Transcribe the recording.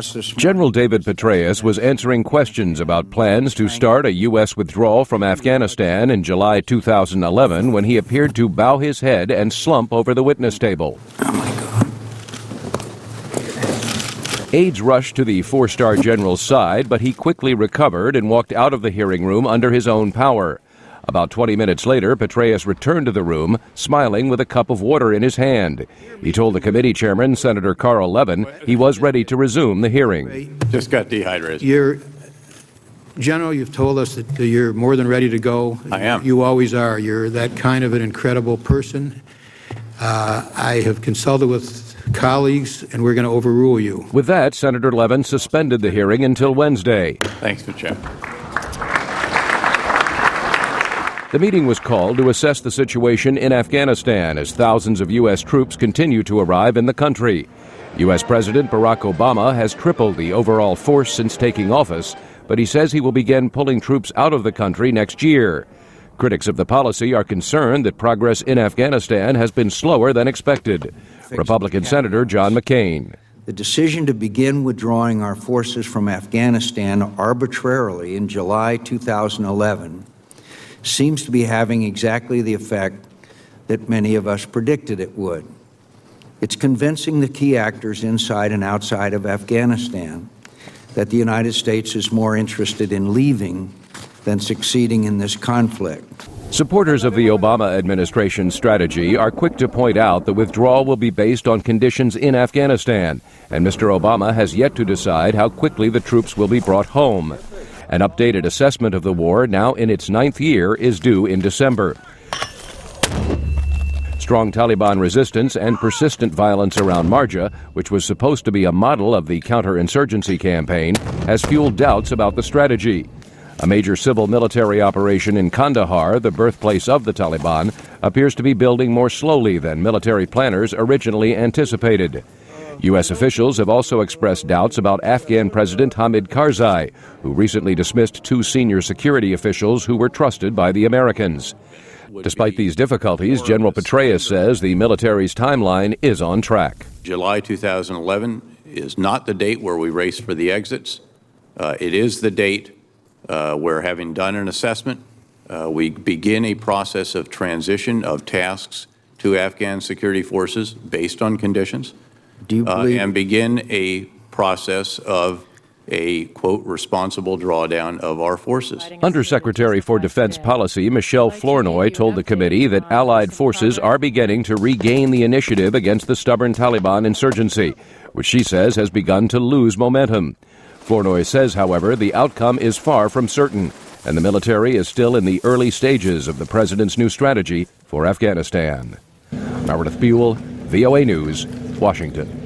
General David Petraeus was answering questions about plans to start a U.S. withdrawal from Afghanistan in July 2011 when he appeared to bow his head and slump over the witness table. Oh, my God. Aides rushed to the four-star general's side, but he quickly recovered and walked out of the hearing room under his own power. About 20 minutes later, Petraeus returned to the room, smiling with a cup of water in his hand. He told the committee chairman, Senator Carl Levin, he was ready to resume the hearing. Just got dehydrated. General, you've told us that you're more than ready to go. I am. You always are. You're that kind of an incredible person. I have consulted with colleagues, and we're going to overrule you. With that, Senator Levin suspended the hearing until Wednesday. Thanks, Mr. Chairman. The meeting was called to assess the situation in Afghanistan as thousands of U.S. troops continue to arrive in the country. U.S. President Barack Obama has tripled the overall force since taking office, but he says he will begin pulling troops out of the country next year. Critics of the policy are concerned that progress in Afghanistan has been slower than expected. Republican Senator John McCain. The decision to begin withdrawing our forces from Afghanistan arbitrarily in July 2011 seems to be having exactly the effect that many of us predicted it would. It's convincing the key actors inside and outside of Afghanistan that the United States is more interested in leaving than succeeding in this conflict. Supporters of the Obama administration's strategy are quick to point out the withdrawal will be based on conditions in Afghanistan, and Mr. Obama has yet to decide how quickly the troops will be brought home. An updated assessment of the war, now in its 9th year, is due in December. Strong Taliban resistance and persistent violence around Marja, which was supposed to be a model of the counterinsurgency campaign, has fueled doubts about the strategy. A major civil-military operation in Kandahar, the birthplace of the Taliban, appears to be building more slowly than military planners originally anticipated. U.S. officials have also expressed doubts about Afghan President Hamid Karzai, who recently dismissed 2 senior security officials who were trusted by the Americans. Despite these difficulties, General Petraeus says the military's timeline is on track. July 2011 is not the date where we race for the exits. It is the date where, having done an assessment, we begin a process of transition of tasks to Afghan security forces based on conditions. Do you believe and begin a process of a, quote, responsible drawdown of our forces. Undersecretary for Defense Policy Michelle Flournoy told the committee that Allied forces are beginning to regain the initiative against the stubborn Taliban insurgency, which she says has begun to lose momentum. Flournoy says, however, the outcome is far from certain, and the military is still in the early stages of the president's new strategy for Afghanistan. Meredith Buel, VOA News, Washington.